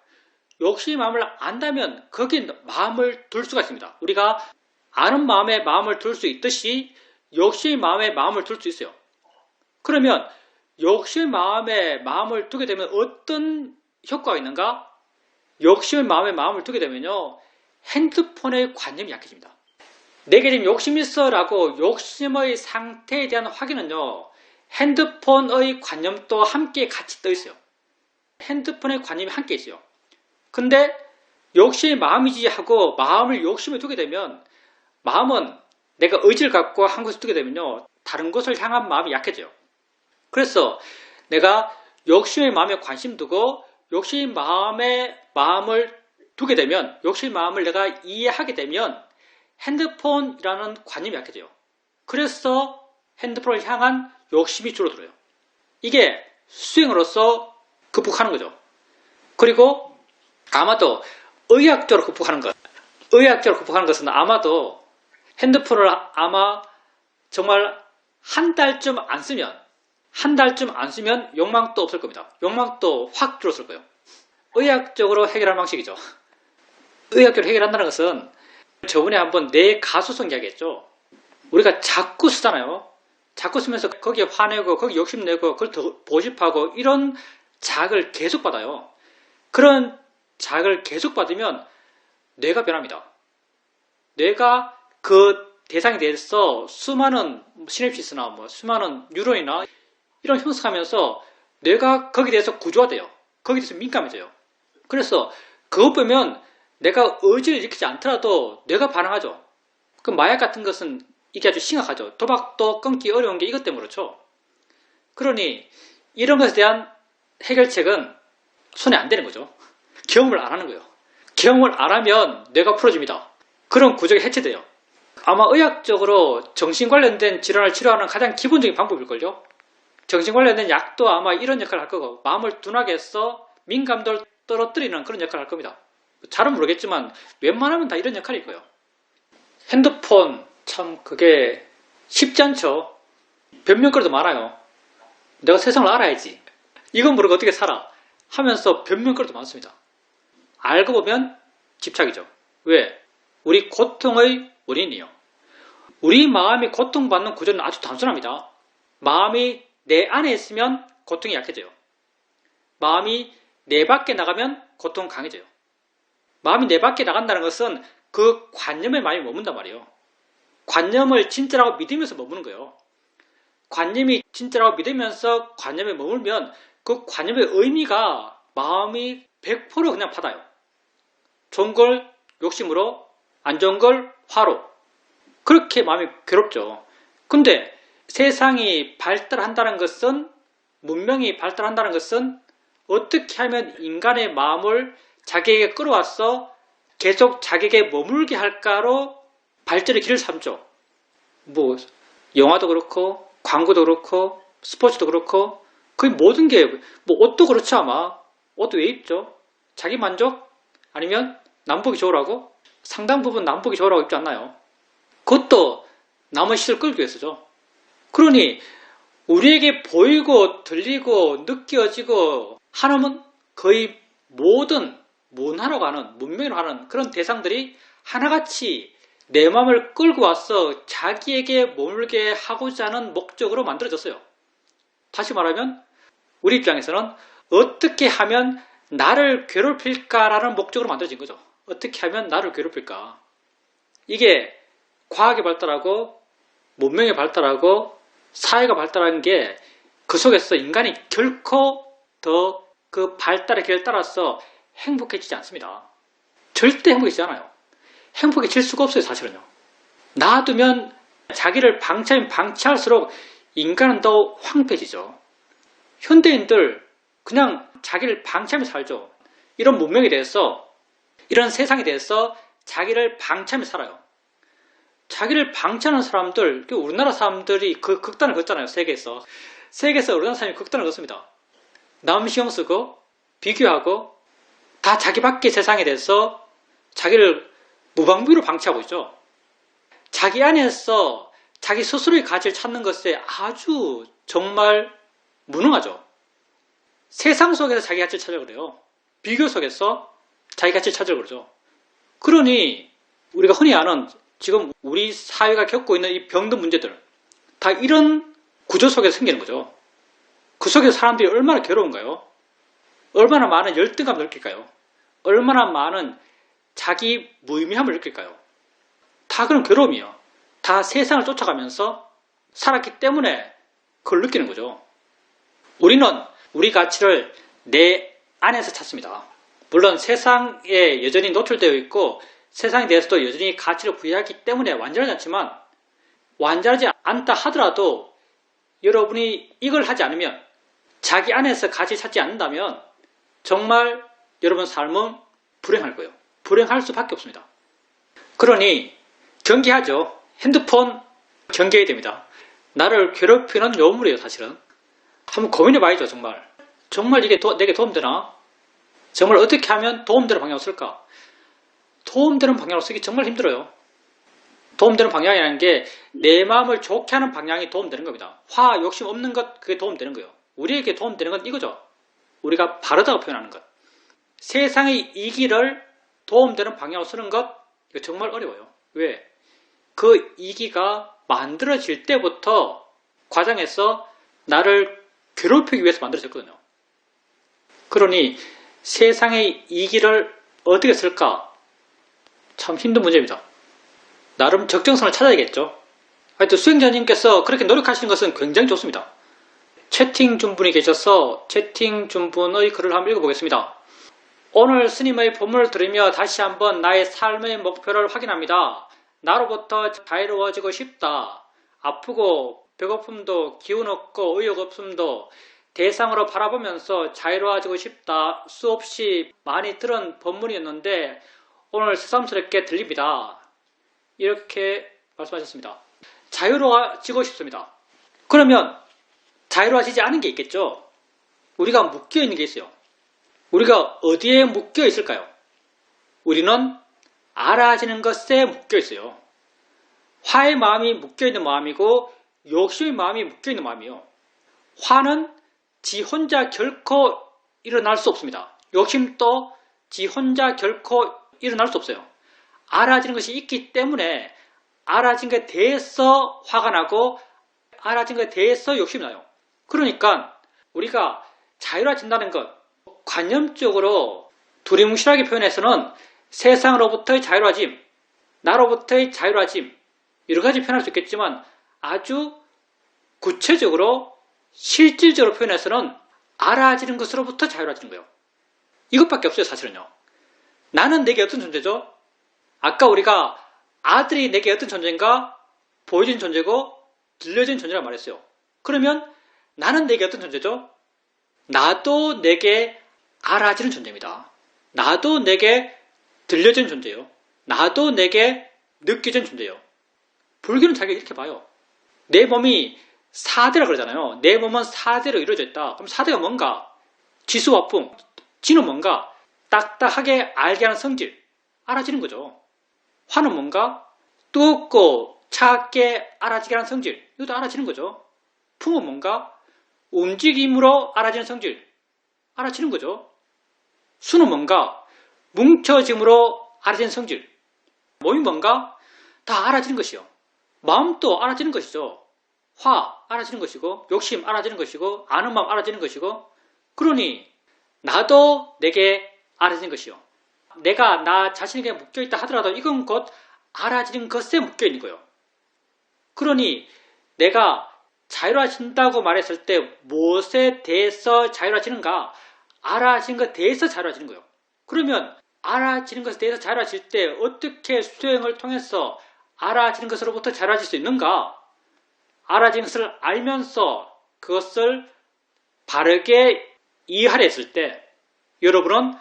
욕심의 마음을 안다면 거기에 마음을 둘 수가 있습니다. 우리가 아는 마음에 마음을 둘 수 있듯이 욕심의 마음에 마음을 둘 수 있어요. 그러면 욕심의 마음에 마음을 두게 되면 어떤 효과가 있는가? 욕심의 마음에 마음을 두게 되면요, 핸드폰의 관념이 약해집니다. 내게 지금 욕심이 있어 라고 욕심의 상태에 대한 확인은요, 핸드폰의 관념도 함께 같이 떠 있어요. 핸드폰의 관념이 함께 있어요. 근데 욕심이 마음이지 하고 마음을 욕심에 두게 되면 마음은 내가 의지를 갖고 한 곳에 두게 되면요, 다른 곳을 향한 마음이 약해져요. 그래서 내가 욕심의 마음에 관심 두고 욕심의 마음에 마음을 두게 되면, 욕심의 마음을 내가 이해하게 되면 핸드폰이라는 관념이 약해져요. 그래서 핸드폰을 향한 욕심이 줄어들어요. 이게 수행으로서 극복하는 거죠. 그리고 아마도 의학적으로 극복하는 것, 의학적으로 극복하는 것은 아마도 핸드폰을 아마 정말 한 달쯤 안 쓰면 욕망도 없을 겁니다. 욕망도 확 줄었을 거예요. 의학적으로 해결하는 방식이죠. 의학적으로 해결한다는 것은 저번에 한번 뇌 가소성 이야기했죠. 우리가 자꾸 쓰잖아요. 자꾸 쓰면서 거기에 화내고 거기 욕심내고 그걸 더 보집하고 이런 자극을 계속 받아요. 그런 자극을 계속 받으면 뇌가 변합니다. 뇌가 그 대상에 대해서 수많은 시냅시스나 수많은 뉴런이나 이런 형성하면서 뇌가 거기에 대해서 구조화돼요. 거기에 대해서 민감해져요. 그래서 그것 보면 내가 의지를 일으키지 않더라도 뇌가 반응하죠. 그 마약 같은 것은 이게 아주 심각하죠. 도박도 끊기 어려운 게 이것 때문에 그렇죠. 그러니 이런 것에 대한 해결책은 손에 안 대는 거죠. 경험을 안 하는 거예요. 경험을 안 하면 뇌가 풀어집니다. 그런 구조가 해체돼요. 아마 의학적으로 정신 관련된 질환을 치료하는 가장 기본적인 방법일걸요. 정신 관련된 약도 아마 이런 역할을 할 거고, 마음을 둔하게 해서 민감도를 떨어뜨리는 그런 역할을 할 겁니다. 잘은 모르겠지만 웬만하면 다 이런 역할일 거예요. 핸드폰 참 그게 쉽지 않죠. 변명거리도 많아요. 내가 세상을 알아야지. 이건 모르고 어떻게 살아 하면서 변명거리도 많습니다. 알고 보면 집착이죠. 왜? 우리 고통의 원인이요. 우리 마음이 고통받는 구조는 아주 단순합니다. 마음이 내 안에 있으면 고통이 약해져요. 마음이 내 밖에 나가면 고통은 강해져요. 마음이 내 밖에 나간다는 것은 그 관념에 마음이 머문단 말이에요. 관념을 진짜라고 믿으면서 머무는 거예요. 관념이 진짜라고 믿으면서 관념에 머물면 그 관념의 의미가 마음이 100% 그냥 받아요. 좋은 걸 욕심으로, 안 좋은 걸 화로. 그렇게 마음이 괴롭죠. 근데 세상이 발달한다는 것은, 문명이 발달한다는 것은 어떻게 하면 인간의 마음을 자기에게 끌어와서 계속 자기에게 머물게 할까로 발전의 길을 삼죠. 뭐 영화도 그렇고 광고도 그렇고 스포츠도 그렇고 거의 모든 게, 뭐 옷도 그렇죠. 아마 옷도 왜 입죠? 자기 만족? 아니면 남보기 좋으라고? 상당 부분 남보기 좋으라고 입지 않나요? 그것도 남의 시선을 끌기 위해서죠. 그러니 우리에게 보이고 들리고 느껴지고 하는 거의 모든 문화라고 하는, 문명이라고 하는 그런 대상들이 하나같이 내 마음을 끌고 와서 자기에게 머물게 하고자 하는 목적으로 만들어졌어요. 다시 말하면 우리 입장에서는 어떻게 하면 나를 괴롭힐까라는 목적으로 만들어진 거죠. 어떻게 하면 나를 괴롭힐까. 이게 과학이 발달하고 문명이 발달하고 사회가 발달한 게 그 속에서 인간이 결코 더 그 발달의 길을 따라서 행복해지지 않습니다. 절대 행복해지지 않아요. 행복해질 수가 없어요. 사실은요. 놔두면 자기를 방치하면 방치할수록 인간은 더 황폐해지죠. 현대인들 그냥 자기를 방치하면서 살죠. 이런 문명에 대해서, 이런 세상에 대해서 자기를 방치하면서 살아요. 자기를 방치하는 사람들, 우리나라 사람들이 그 극단을 걷잖아요. 세계에서 우리나라 사람이 극단을 걷습니다. 남 신경 쓰고 비교하고 다 자기 밖의 세상에 대해서 자기를 무방비로 방치하고 있죠. 자기 안에서 자기 스스로의 가치를 찾는 것에 아주 정말 무능하죠. 세상 속에서 자기 가치를 찾으려고 그래요. 비교 속에서 자기 가치를 찾으려고 그러죠. 그러니 우리가 흔히 아는 지금 우리 사회가 겪고 있는 이 병든 문제들, 다 이런 구조 속에서 생기는 거죠. 그 속에서 사람들이 얼마나 괴로운가요? 얼마나 많은 열등감을 느낄까요? 얼마나 많은 자기 무의미함을 느낄까요? 다 그런 괴로움이요. 다 세상을 쫓아가면서 살았기 때문에 그걸 느끼는 거죠. 우리는 우리 가치를 내 안에서 찾습니다. 물론 세상에 여전히 노출되어 있고 세상에 대해서도 여전히 가치를 부여하기 때문에 완전하지 않지만, 완전하지 않다 하더라도 여러분이 이걸 하지 않으면, 자기 안에서 가치를 찾지 않는다면 정말 여러분 삶은 불행할 거예요. 불행할 수밖에 없습니다. 그러니 경계하죠. 핸드폰 경계해야 됩니다. 나를 괴롭히는 요물이에요. 사실은 한번 고민해 봐야죠. 정말 이게 내게 도움되나? 정말 어떻게 하면 도움되는 방향으로 쓸까? 도움되는 방향으로 쓰기 정말 힘들어요. 도움되는 방향이라는 게 내 마음을 좋게 하는 방향이 도움되는 겁니다. 화, 욕심 없는 것, 그게 도움되는 거예요. 우리에게 도움되는 건 이거죠. 우리가 바르다고 표현하는 것. 세상의 이기를 도움되는 방향으로 쓰는 것, 이거 정말 어려워요. 왜? 그 이기가 만들어질 때부터 과정에서 나를 괴롭히기 위해서 만들어졌거든요. 그러니 세상의 이기를 어떻게 쓸까? 참 힘든 문제입니다. 나름 적정선을 찾아야겠죠. 하여튼 수행자님께서 그렇게 노력하시는 것은 굉장히 좋습니다. 채팅 준 분이 계셔서 채팅 준 분의 글을 한번 읽어보겠습니다. 오늘 스님의 본문을 들으며 다시 한번 나의 삶의 목표를 확인합니다. 나로부터 자유로워지고 싶다. 아프고 배고픔도 기운 없고 의욕 없음도 대상으로 바라보면서 자유로워지고 싶다. 수없이 많이 들은 본문이었는데 오늘 새삼스럽게 들립니다. 이렇게 말씀하셨습니다. 자유로워지고 싶습니다. 그러면 자유로워지지 않은 게 있겠죠? 우리가 묶여있는 게 있어요. 우리가 어디에 묶여 있을까요? 우리는 알아지는 것에 묶여 있어요. 화의 마음이 묶여 있는 마음이고 욕심의 마음이 묶여 있는 마음이요. 화는 지 혼자 결코 일어날 수 없습니다. 욕심도 지 혼자 결코 일어날 수 없어요. 알아지는 것이 있기 때문에 알아진 것에 대해서 화가 나고 알아진 것에 대해서 욕심이 나요. 그러니까 우리가 자유로워진다는 것, 관념적으로 두리뭉실하게 표현해서는 세상으로부터의 자유로워짐, 나로부터의 자유로워짐, 여러 가지 표현할 수 있겠지만 아주 구체적으로 실질적으로 표현해서는 알아지는 것으로부터 자유로워지는 거예요. 이것밖에 없어요, 사실은요. 나는 내게 어떤 존재죠? 아까 우리가 아들이 내게 어떤 존재인가? 보여진 존재고 들려진 존재라고 말했어요. 그러면 나는 내게 어떤 존재죠? 나도 내게 알아지는 존재입니다. 나도 내게 들려지는 존재예요. 나도 내게 느껴지는 존재예요. 불교는 자기가 이렇게 봐요. 내 몸이 4대라 그러잖아요. 내 몸은 4대로 이루어져 있다. 그럼 4대가 뭔가? 지수화풍. 지는 뭔가? 딱딱하게 알게 하는 성질. 알아지는 거죠. 화는 뭔가? 뜨겁고 차갑게 알아지게 하는 성질. 이것도 알아지는 거죠. 풍은 뭔가? 움직임으로 알아지는 성질. 알아지는 거죠. 수는 뭔가? 뭉쳐짐으로 알아지는 성질. 몸이 뭔가? 다 알아지는 것이요. 마음도 알아지는 것이죠. 화 알아지는 것이고 욕심 알아지는 것이고 아는 마음 알아지는 것이고 그러니 나도 내게 알아지는 것이요. 내가 나 자신에게 묶여있다 하더라도 이건 곧 알아지는 것에 묶여있는 거예요. 그러니 내가 자유로워진다고 말했을 때 무엇에 대해서 자유로워지는가? 알아지는 것에 대해서 자유로워지는 거예요. 그러면 알아지는 것에 대해서 자유로워질 때 어떻게 수행을 통해서 알아지는 것으로부터 자유로워질 수 있는가? 알아지는 것을 알면서 그것을 바르게 이해하려 했을 때 여러분은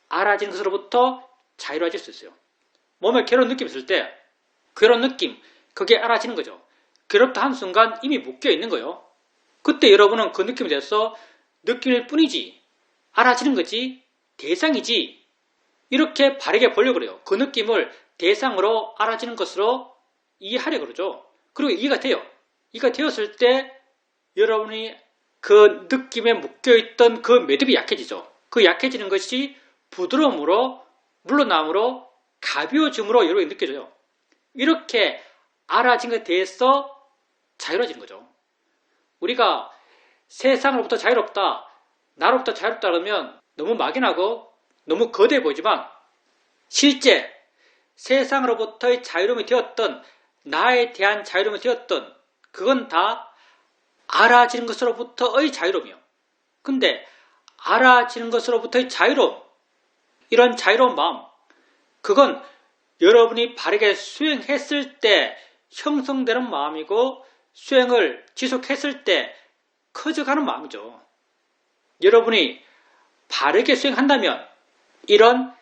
알아지는 것으로부터 자유로워질 수 있어요. 몸에 괴로운 느낌이 있을 때 괴로운 느낌, 그게 알아지는 거죠. 괴롭다 한 순간 이미 묶여 있는 거예요. 그때 여러분은 그 느낌에 대해서 느낌일 뿐이지 알아지는 거지 대상이지 이렇게 바르게 보려고 그래요. 그 느낌을 대상으로 알아지는 것으로 이해하려고 그러죠. 그리고 이해가 돼요. 이해가 되었을 때 여러분이 그 느낌에 묶여있던 그 매듭이 약해지죠. 그 약해지는 것이 부드러움으로 물러남으로 가벼워짐으로 여러분이 느껴져요. 이렇게 알아진 것에 대해서 자유로워지는 거죠. 우리가 세상으로부터 자유롭다, 나로부터 자유롭다 그러면 너무 막연하고 너무 거대해 보이지만 실제 세상으로부터의 자유로움이 되었던 나에 대한 자유로움이 되었던 그건 다 알아지는 것으로부터의 자유로움이요. 근데 알아지는 것으로부터의 자유로움, 이런 자유로운 마음, 그건 여러분이 바르게 수행했을 때 형성되는 마음이고 수행을 지속했을 때 커져가는 마음이죠. 여러분이 바르게 수행한다면 이런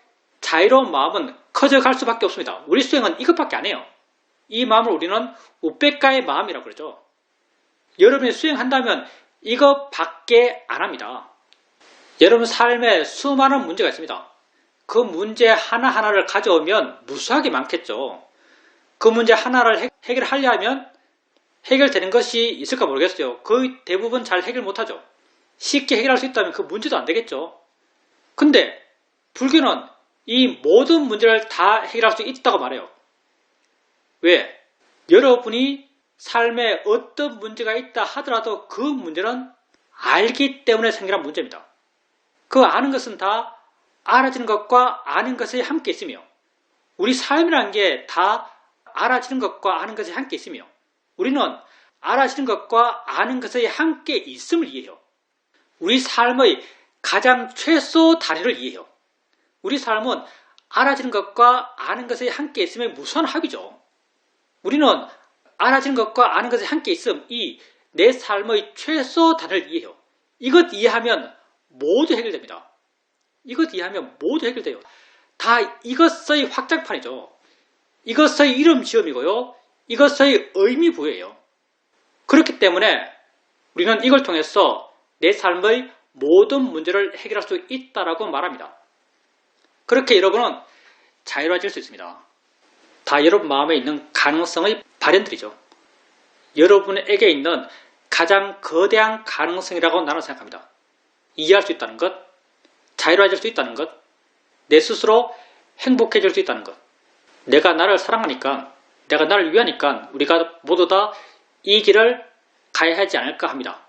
자유로운 마음은 커져갈 수밖에 없습니다. 우리 수행은 이것밖에 안 해요. 이 마음을 우리는 우백가의 마음이라고 그러죠. 여러분이 수행한다면 이것밖에 안 합니다. 여러분 삶에 수많은 문제가 있습니다. 그 문제 하나하나를 가져오면 무수하게 많겠죠. 그 문제 하나를 해결하려면 해결되는 것이 있을까 모르겠어요. 거의 대부분 잘 해결 못하죠. 쉽게 해결할 수 있다면 그 문제도 안 되겠죠. 근데 불교는 이 모든 문제를 다 해결할 수 있다고 말해요. 왜? 여러분이 삶에 어떤 문제가 있다 하더라도 그 문제는 알기 때문에 생겨난 문제입니다. 그 아는 것은 다 알아지는 것과 아는 것이 함께 있으며 우리 삶이라는 게 다 알아지는 것과 아는 것이 함께 있으며 우리는 알아지는 것과 아는 것이 함께 있음을 이해해요. 우리 삶의 가장 최소 다리를 이해해요. 우리 삶은 알아지는 것과 아는 것이 함께 있으면 무수한 합이죠. 우리는 알아지는 것과 아는 것이 함께 있음, 이 내 삶의 최소 단위를 이해해요. 이것 이해하면 모두 해결됩니다. 이것 이해하면 모두 해결돼요. 다 이것의 확장판이죠. 이것의 이름 지음이고요. 이것의 의미 부여예요. 그렇기 때문에 우리는 이걸 통해서 내 삶의 모든 문제를 해결할 수 있다라고 말합니다. 그렇게 여러분은 자유로워질 수 있습니다. 다 여러분 마음에 있는 가능성의 발현들이죠. 여러분에게 있는 가장 거대한 가능성이라고 나는 생각합니다. 이해할 수 있다는 것, 자유로워질 수 있다는 것, 내 스스로 행복해질 수 있다는 것. 내가 나를 사랑하니까, 내가 나를 위하니까 우리가 모두 다 이 길을 가야 하지 않을까 합니다.